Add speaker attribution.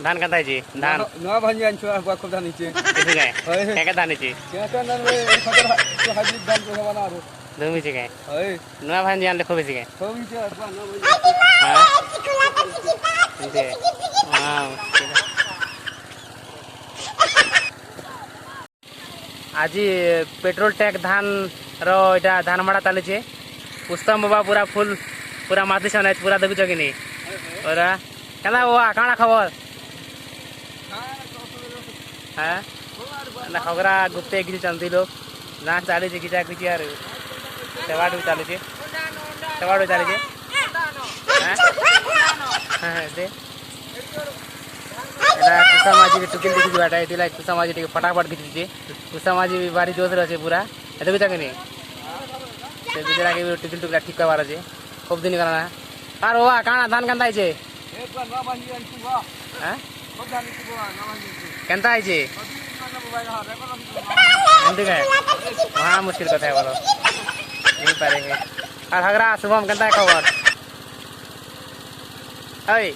Speaker 1: धान कता जी धान
Speaker 2: नवा भांजी आनछो बा खूब धान नीचे
Speaker 1: किसी काय
Speaker 2: होय
Speaker 1: काय धान ची
Speaker 2: क्या धान रे खतर तो हाइब्रिड धान को बना रो
Speaker 1: धुमी ची काय
Speaker 2: होय
Speaker 1: नुआ भान जान लेखो बेसी काय
Speaker 2: होई जे बा ना भाई
Speaker 1: हां एंते हां आज पेट्रोल टैग धान रो इटा धान माड़ा ताले छे पुस्तम बाबा पूरा फुल पूरा माथि छने पूरा देखु कि नहीं और केना हुआ काना खबर हां ना खबरा गुप्ते किछि चंदी लोग ना चाले जे किजा किछि यार तेवाडू चाले छे तेवाडू चाले छे हां दे एला कुसामाजी के टुकिल देखि बाटा एतिला कुसामाजी के फटाफट खिचि छे कुसामाजी बारी जोश रहे पूरा देखु कि नहीं से बिजरा के टुकिल टुकला ठीक करवार छे खूब दिन करना आर हुआ काना धान कंदा छे
Speaker 2: एक बार नवा भांजी आनछो बा
Speaker 1: हां
Speaker 2: खूब धान नीचे बा नवा भांजी
Speaker 1: केनता छे एंते काय वहां मुश्किल कथा है बोलो नहीं पारे है और हगरा शुभम केनता खबर ओय